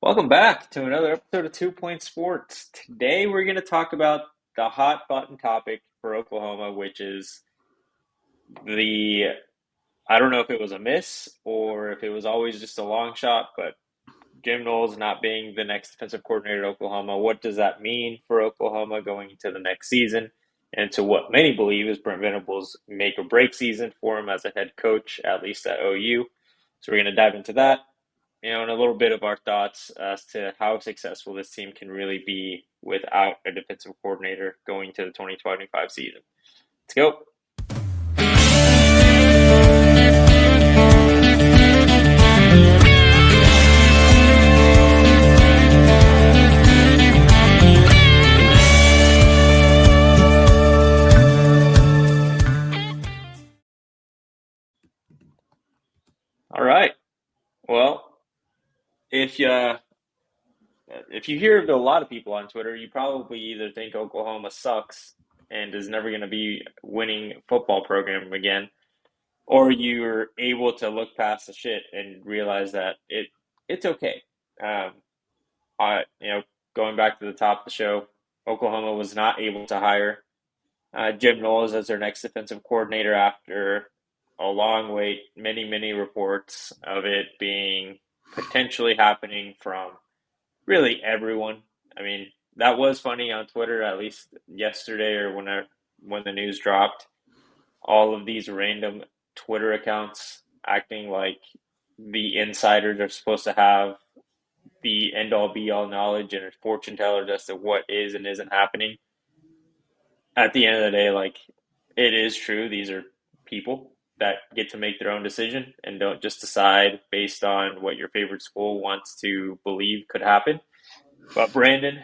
Welcome back to another episode of 2 Point Sports. Today we're going to talk about the hot button topic for Oklahoma, which is the I don't know if it was a miss or if it was always just a long shot, but Jim Knowles not being the next defensive coordinator at Oklahoma. What does that mean for Oklahoma going into the next season? And to what many believe is Brent Venables' make or break season for him as a head coach, at least at OU. So we're going to dive into that, and a little bit of our thoughts as to how successful this team can really be without a defensive coordinator going to the 2025 season. Let's go. All right. Well, if you if you hear of a lot of people on Twitter, you probably either think Oklahoma sucks and is never going to be winning football program again, or you're able to look past the shit and realize that it's okay. Um, Going back to the top of the show, Oklahoma was not able to hire Jim Knowles as their next defensive coordinator after a long wait, many reports of it being potentially happening from really everyone. I mean, that was funny on Twitter, at least yesterday or when the news dropped. All of these random Twitter accounts acting like the insiders are supposed to have the end all be all knowledge and fortune tellers as to what is and isn't happening. At the end of the day, like, it is true. These are people that get to make their own decision and don't just decide based on what your favorite school wants to believe could happen. But Brandon,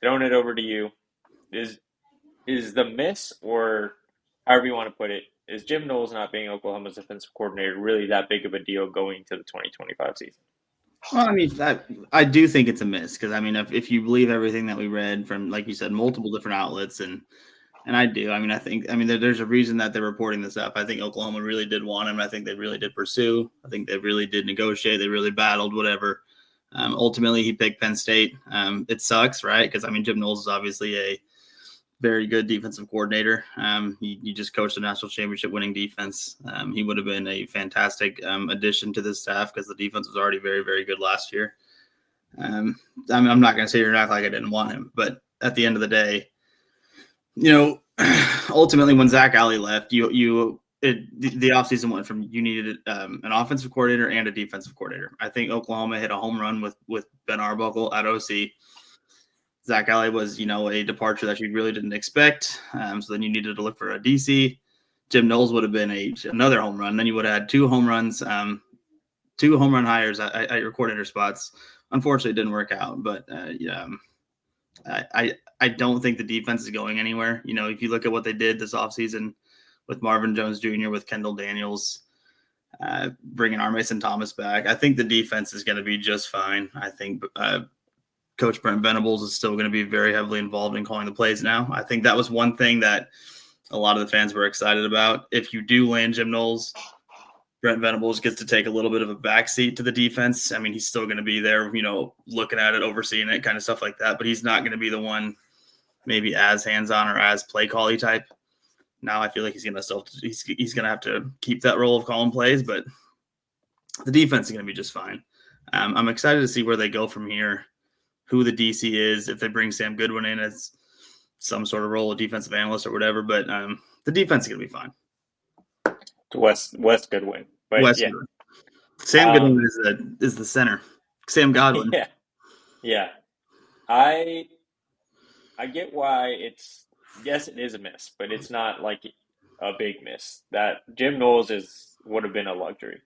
throwing it over to you, is is the miss, or however you want to put it, is Jim Knowles not being Oklahoma's defensive coordinator really that big of a deal going to the 2025 season? Well, I mean, I do think it's a miss because I mean, if you believe everything that we read from, like you said, multiple different outlets, and I do. I mean, there's a reason that they're reporting this up. I think Oklahoma really did want him. I think they really did pursue. I think they really did negotiate. They really battled, whatever. Ultimately, he picked Penn State. It sucks, right? Because I mean, Jim Knowles is obviously a very good defensive coordinator. He just coached a national championship winning defense. He would have been a fantastic addition to this staff because the defense was already very, very good last year. I'm not going to sit here and act like I didn't want him, but at the end of the day, ultimately when Zach Alley left, the offseason went from you needed an offensive coordinator and a defensive coordinator. I think Oklahoma hit a home run with Ben Arbuckle at OC. Zach Alley was, a departure that you really didn't expect. So then you needed to look for a DC. Jim Knowles would have been another home run. Then you would have had two home runs, two home run hires at your coordinator spots. Unfortunately, it didn't work out. But I don't think the defense is going anywhere. If you look at what they did this offseason with Marvin Jones Jr., with Kendall Daniels, bringing R. Mason Thomas back, I think the defense is going to be just fine. I think Coach Brent Venables is still going to be very heavily involved in calling the plays now. I think that was one thing that a lot of the fans were excited about. If you do land Jim Knowles, Brent Venables gets to take a little bit of a backseat to the defense. I mean, he's still going to be there, looking at it, overseeing it, kind of stuff like that. But he's not going to be the one maybe as hands-on or as play call-y type. Now I feel like he's going to have to keep that role of calling plays, but the defense is going to be just fine. I'm excited to see where they go from here, who the DC is, if they bring Sam Goodwin in as some sort of role of defensive analyst or whatever. But the defense is going to be fine. West Goodwin. But West yeah. Goodwin. Sam Goodwin is the center. Sam Godwin. Yeah. I get why yes, it is a miss, but it's not like a big miss. That Jim Knowles would have been a luxury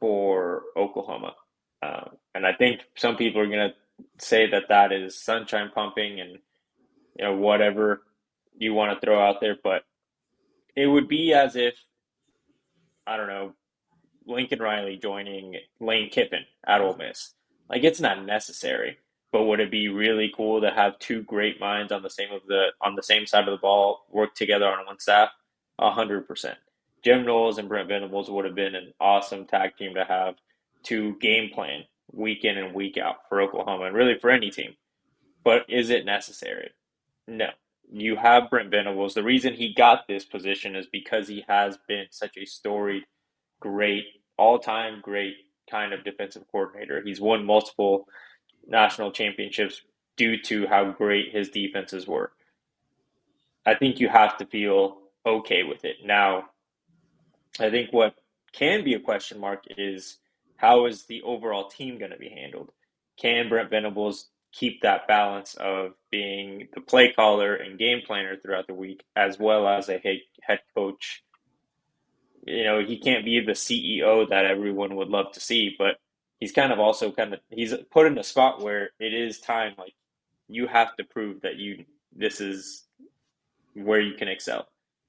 for Oklahoma. And I think some people are going to say that is sunshine pumping and whatever you want to throw out there, but it would be as if, I don't know, Lincoln Riley joining Lane Kiffin at Ole Miss. Like, it's not necessary, but would it be really cool to have two great minds on the same side of the ball work together on one staff? 100%. Jim Knowles and Brent Venables would have been an awesome tag team to have to game plan week in and week out for Oklahoma and really for any team. But is it necessary? No. You have Brent Venables. The reason he got this position is because he has been such a storied, great, all-time great kind of defensive coordinator. He's won multiple national championships due to how great his defenses were. I think you have to feel okay with it. Now, I think what can be a question mark is how is the overall team going to be handled? Can Brent Venables keep that balance of being the play caller and game planner throughout the week, as well as a head coach? You know, he can't be the CEO that everyone would love to see, but he's he's put in a spot where it is time, like, you have to prove that this is where you can excel.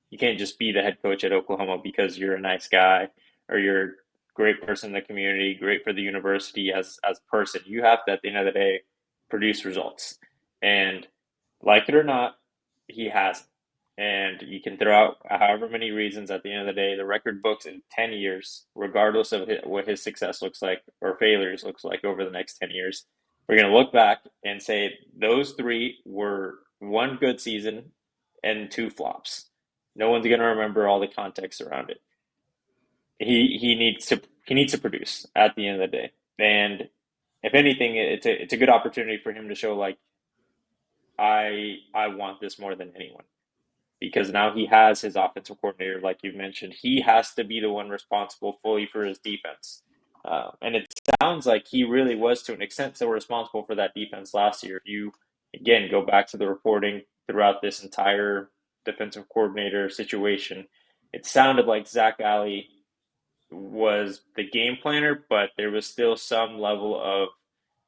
You can't just be the head coach at Oklahoma because you're a nice guy or you're a great person in the community, great for the university as a person. You have to, at the end of the day, produce results. And like it or not, he has. And you can throw out however many reasons. At the end of the day, the record books in 10 years, regardless of what his success looks like or failures looks like over the next 10 years, we're going to look back and say those three were one good season and two flops. No one's going to remember all the context around it. He needs to produce at the end of the day. And if anything, it's a good opportunity for him to show, like, I want this more than anyone, because now he has his offensive coordinator, like you mentioned. He has to be the one responsible fully for his defense. And it sounds like he really was, to an extent, so responsible for that defense last year. If you, again, go back to the reporting throughout this entire defensive coordinator situation, it sounded like Zach Alley was the game planner, but there was still some level of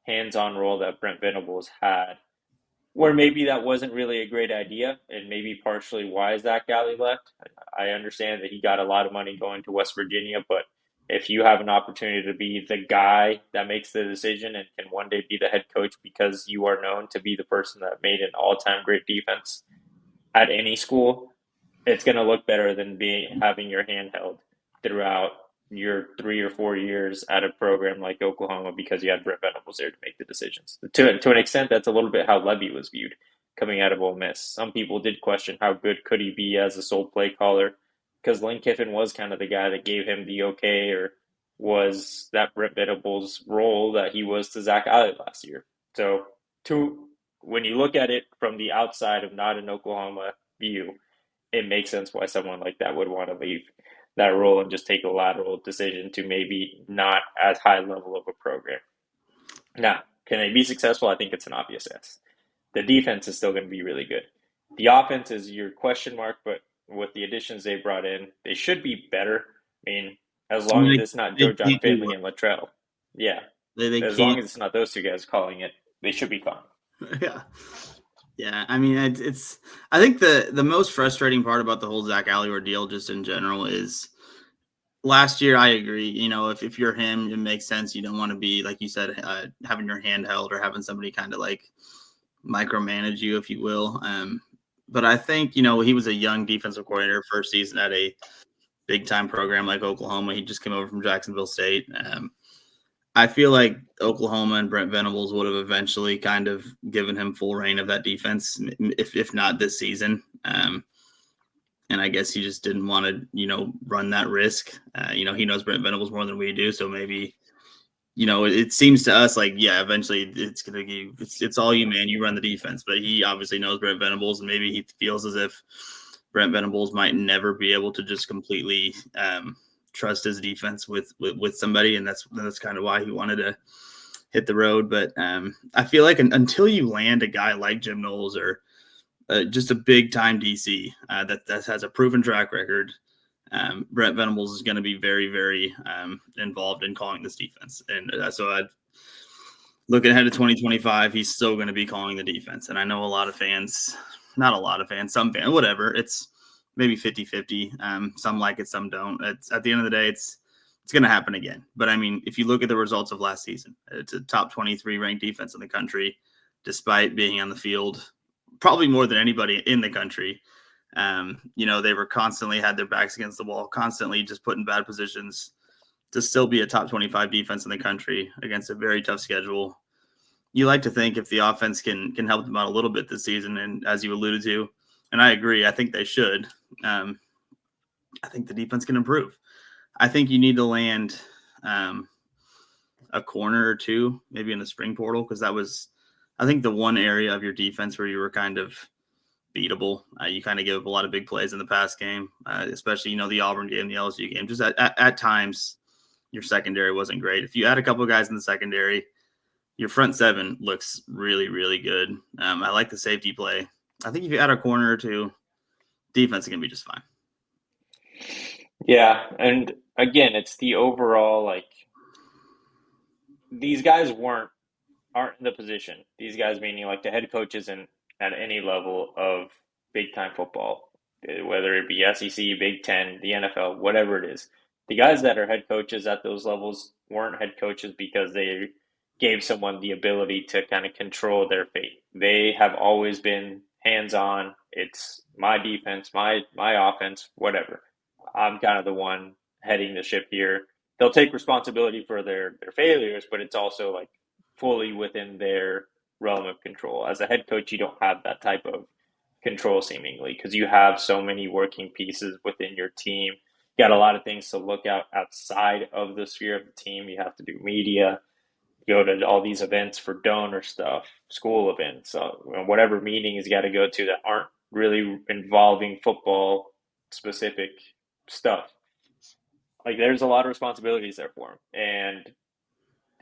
hands-on role that Brent Venables had, where maybe that wasn't really a great idea, and maybe partially why Zach Alley left. I understand that he got a lot of money going to West Virginia, but if you have an opportunity to be the guy that makes the decision and can one day be the head coach because you are known to be the person that made an all-time great defense at any school, it's going to look better than having your hand held throughout your 3 or 4 years at a program like Oklahoma because you had Brent Venables there to make the decisions. To an extent, that's a little bit how Levy was viewed coming out of Ole Miss. Some people did question how good could he be as a sole play caller, because Lane Kiffin was kind of the guy that gave him the okay, or was that Brent Venables role that he was to Zach Alley last year. So when you look at it from the outside of not an Oklahoma view, it makes sense why someone like that would want to leave that role and just take a lateral decision to maybe not as high level of a program. Now, can they be successful? I think it's an obvious yes. The defense is still going to be really good. The offense is your question mark, but with the additions they brought in, they should be better. I mean, as I long as mean, it's not they Joe John can't do Finley and Latrell. Yeah. they As long can't. as it's not those two guys calling it, they should be fine. Yeah. Yeah, I mean, it's. I think the most frustrating part about the whole Zach Alley ordeal, just in general, is last year. I agree. You know, if you're him, it makes sense. You don't want to be, like you said, having your hand held or having somebody kind of like micromanage you, if you will. But I think, you know, he was a young defensive coordinator, first season at a big time program like Oklahoma. He just came over from Jacksonville State. I feel like Oklahoma and Brent Venables would have eventually kind of given him full reign of that defense, if not this season. And I guess he just didn't want to, you know, run that risk. You know, he knows Brent Venables more than we do, so maybe, you know, it seems to us like, yeah, eventually it's all you, man. You run the defense, but he obviously knows Brent Venables, and maybe he feels as if Brent Venables might never be able to just completely trust his defense with somebody, and that's kind of why he wanted to hit the road. But I feel like until you land a guy like Jim Knowles or just a big time DC that has a proven track record, Brent Venables is going to be very, very involved in calling this defense. And so I'd looking ahead to 2025, he's still going to be calling the defense. And I know a lot of fans, not a lot of fans, some fans, whatever, it's maybe 50-50. Some like it, some don't. It's at the end of the day, it's going to happen again. But I mean, if you look at the results of last season, it's a top 23 ranked defense in the country, despite being on the field probably more than anybody in the country. You know, they were constantly had their backs against the wall, constantly just put in bad positions. to still be a top 25 defense in the country against a very tough schedule. You like to think if the offense can help them out a little bit this season, and as you alluded to, and I agree, I think they should. I think the defense can improve. I think you need to land a corner or two, maybe in the spring portal, because that was, I think, the one area of your defense where you were kind of beatable. You kind of gave up a lot of big plays in the past game, especially, the Auburn game, the LSU game. Just at times, your secondary wasn't great. If you add a couple of guys in the secondary, your front seven looks really, really good. I like the safety play. I think if you add a corner or two, defense is going to be just fine. Yeah, and again, it's the overall, like, these guys aren't in the position. These guys, meaning like the head coach, isn't at any level of big time football, whether it be SEC, Big Ten, the NFL, whatever it is. The guys that are head coaches at those levels weren't head coaches because they gave someone the ability to kind of control their fate. They have always been hands on. It's my defense, my offense, whatever. I'm kind of the one heading the ship here. They'll take responsibility for their failures, but it's also like fully within their realm of control. As a head coach, you don't have that type of control seemingly because you have so many working pieces within your team. You got a lot of things to look out outside of the sphere of the team. You have to do media, go to all these events for donor stuff, school events, whatever meetings you got to go to that aren't really involving football specific stuff. Like there's a lot of responsibilities there for him. And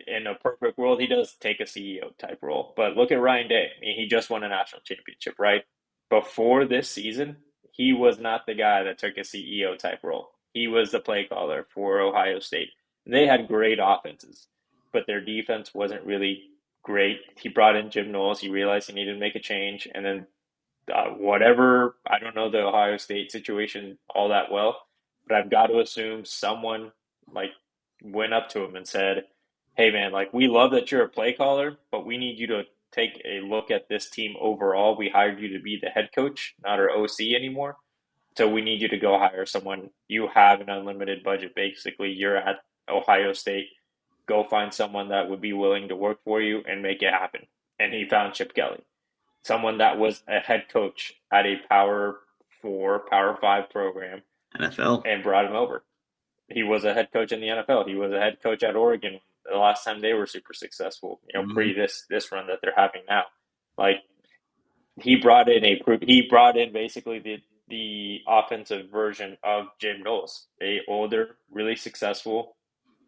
in a perfect world, he does take a CEO type role. But look at Ryan Day. I mean, he just won a national championship, right? Before this season, he was not the guy that took a CEO type role. He was the play caller for Ohio State. They had great offenses, but their defense wasn't really great. He brought in Jim Knowles. He realized he needed to make a change. And then whatever, I don't know the Ohio State situation all that well, but I've got to assume someone like went up to him and said, "Hey man, like we love that you're a play caller, but we need you to take a look at this team overall. We hired you to be the head coach, not our OC anymore. So we need you to go hire someone. You have an unlimited budget. Basically, you're at Ohio State. Go find someone that would be willing to work for you and make it happen." And he found Chip Kelly, someone that was a head coach at a Power Four, Power Five program, NFL. and brought him over. He was a head coach in the NFL. He was a head coach at Oregon the last time they were super successful. Pre this run that they're having now. Like he brought in basically the offensive version of Jim Knowles, a older, really successful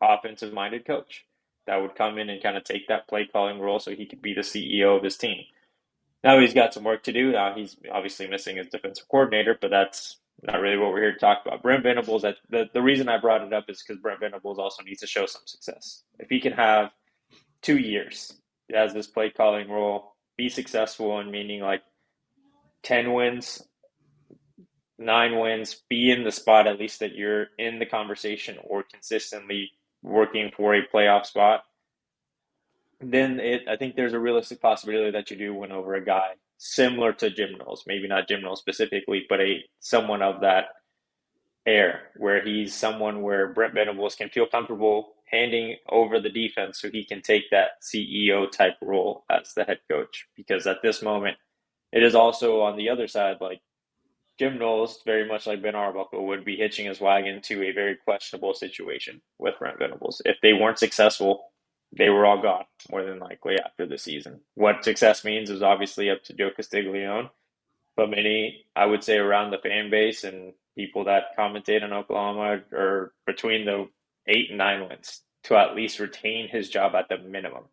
offensive minded coach that would come in and kind of take that play calling role so he could be the CEO of his team. Now he's got some work to do. Now he's obviously missing his defensive coordinator, but that's not really what we're here to talk about. Brent Venables, the reason I brought it up is because Brent Venables also needs to show some success. If he can have 2 years as this play calling role, be successful in meaning like 10 wins, 9 wins, be in the spot at least that you're in the conversation or consistently working for a playoff spot, then I think there's a realistic possibility that you do win over a guy similar to Jim Knowles, maybe not Jim Knowles specifically, but someone of that air, where he's someone where Brent Venables can feel comfortable handing over the defense so he can take that CEO type role as the head coach. Because at this moment, it is also on the other side, like Jim Knowles, very much like Ben Arbuckle, would be hitching his wagon to a very questionable situation with Brent Venables. If they weren't successful, they were all gone, more than likely, after the season. What success means is obviously up to Joe Castiglione, but many, I would say, around the fan base and people that commentate on Oklahoma are between the 8 and 9 wins to at least retain his job at the minimum,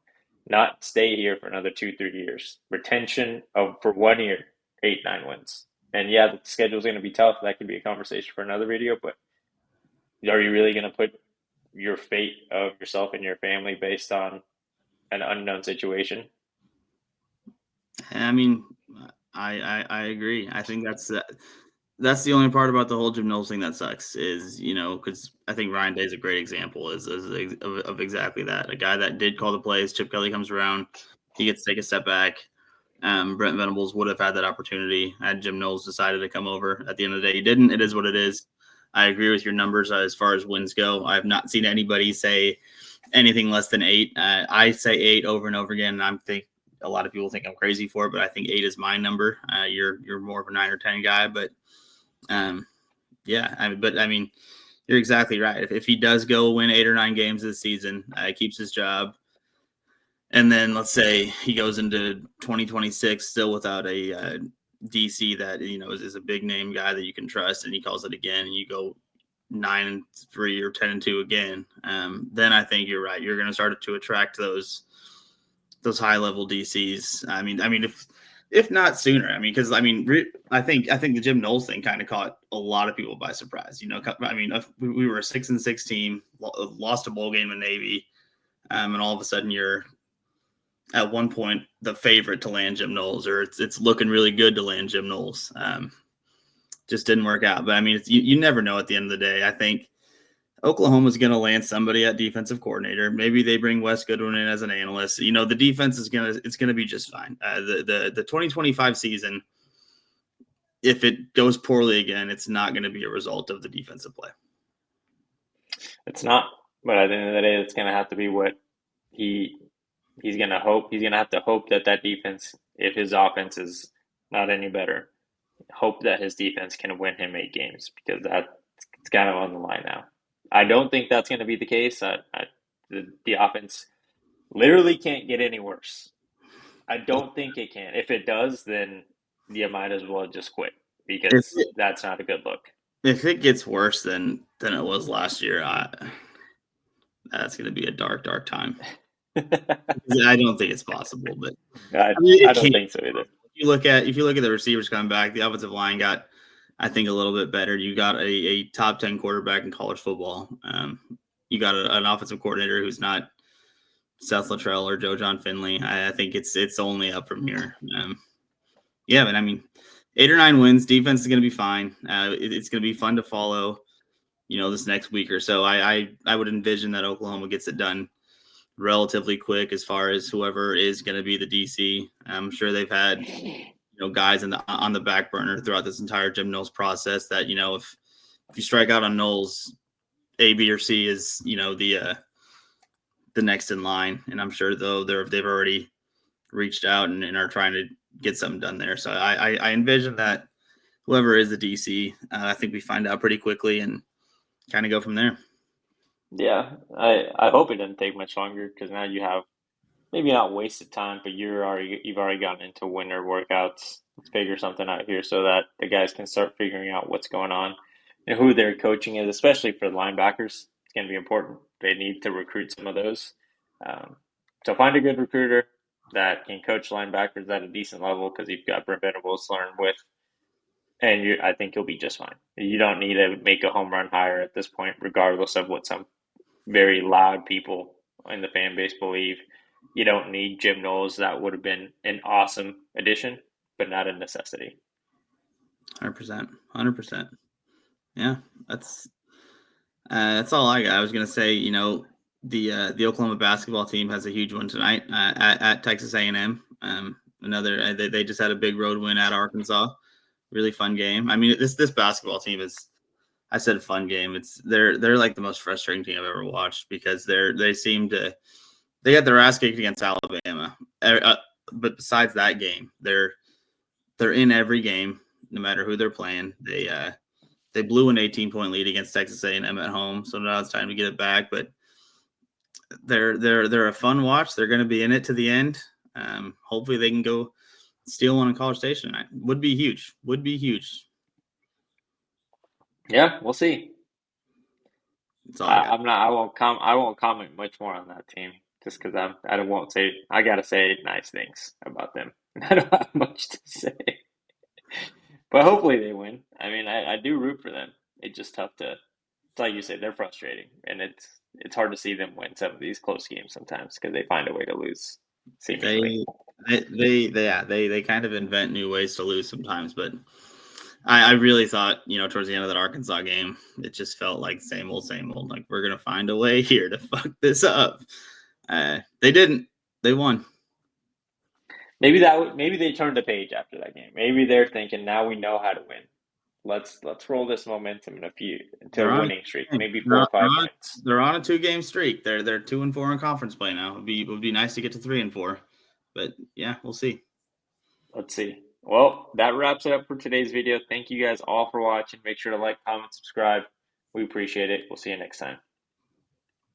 not stay here for another 2-3 years. Retention of for 1 year, 8-9 wins. And yeah, the schedule is going to be tough. That could be a conversation for another video, but are you really going to put your fate of yourself and your family based on an unknown situation? I mean, I agree. I think that's the only part about the whole Jim Knowles thing that sucks is, because I think Ryan Day is a great example of exactly that. A guy that did call the plays. Chip Kelly comes around, he gets to take a step back. Brent Venables would have had that opportunity had Jim Knowles decided to come over. At the end of the day, he didn't. It is what it is. I agree with your numbers as far as wins go. I have not seen anybody say anything less than 8. I say 8 over and over again, and I think a lot of people think I'm crazy for it, but I think 8 is my number. You're more of a 9 or 10 guy, but yeah, I mean, you're exactly right. If he does go win 8 or 9 games this season, keeps his job, and then let's say he goes into 2026 still without a DC that is a big name guy that you can trust, and he calls it again, and you go 9-3 or 10-2 again, then I think you're right. You're going to start to attract those high level DCs. I mean, if not sooner. I mean, because I think the Jim Knowles thing kind of caught a lot of people by surprise. I mean, we were a 6-6 team, lost a bowl game in Navy, and all of a sudden you're at one point the favorite to land Jim Knowles, or it's looking really good to land Jim Knowles. Just didn't work out. But I mean, you never know at the end of the day. I think Oklahoma's going to land somebody at defensive coordinator. Maybe they bring Wes Goodwin in as an analyst. The defense is going to be just fine. The 2025 season, if it goes poorly again, it's not going to be a result of the defensive play. It's not. But at the end of the day, it's going to have to be what he's going to hope. He's going to have to hope that defense, if his offense is not any better, hope that his defense can win him 8 games, because it's kind of on the line now. I don't think that's going to be the case. The offense literally can't get any worse. I don't think it can. If it does, then you might as well just quit, because that's not a good look. If it gets worse than it was last year, that's going to be a dark time. I don't think it's possible, but I don't think so either. If you look at the receivers coming back, the offensive line got, I think, a little bit better. You got a top 10 quarterback in college football. You got an offensive coordinator who's not Seth Luttrell or Joe John Finley. I think it's only up from here. Yeah, but I mean, 8 or 9 wins, defense is going to be fine. It's going to be fun to follow, this next week or so. I would envision that Oklahoma gets it done relatively quick as far as whoever is going to be the DC. I'm sure they've had guys on the back burner throughout this entire Jim Knowles process that if you strike out on Knowles, A, B, or C is the next in line. And I'm sure though they've already reached out and are trying to get something done there. So I envision that whoever is the DC, I think we find out pretty quickly and kind of go from there. Yeah, I hope it doesn't take much longer, because now you have maybe not wasted time, but you've already gotten into winter workouts. Let's figure something out here so that the guys can start figuring out what's going on and who their coaching is, especially for the linebackers. It's going to be important. They need to recruit some of those. So find a good recruiter that can coach linebackers at a decent level, because you've got Brent Venables to learn with, and I think you'll be just fine. You don't need to make a home run hire at this point, regardless of what some very loud people in the fan base believe. You don't need Jim Knowles. That would have been an awesome addition, but not a necessity. 100%. Yeah, that's all I got. I was gonna say, the Oklahoma basketball team has a huge one tonight at Texas A&M. They just had a big road win at Arkansas. Really fun game. I mean, this basketball team is, I said fun game. They're like the most frustrating team I've ever watched, because they got their ass kicked against Alabama. But besides that game, they're in every game, no matter who they're playing. They blew an 18-point lead against Texas A&M at home, so now it's time to get it back. But they're a fun watch. They're going to be in it to the end. Hopefully they can go steal one in College Station tonight. Would be huge. Yeah, we'll see. That's all I got. I won't comment much more on that team, just because I won't say. I gotta say nice things about them. I don't have much to say, but hopefully they win. I mean, I do root for them. It's just tough to. It's like you said, they're frustrating, and it's hard to see them win some of these close games sometimes, because they find a way to lose, seemingly. They kind of invent new ways to lose sometimes, but I really thought, towards the end of that Arkansas game, it just felt like same old. Like, we're gonna find a way here to fuck this up. They didn't. They won. Maybe they turned the page after that game. Maybe they're thinking, now we know how to win. let's roll this momentum into a They're on. winning streak, Hey, maybe 4 or 5 wins. they're on a 2-game streak. They're 2-4 in conference play now. It would be nice to get to 3-4, but yeah, we'll see. Let's see. Well, that wraps it up for today's video. Thank you guys all for watching. Make sure to like, comment, subscribe. We appreciate it. We'll see you next time.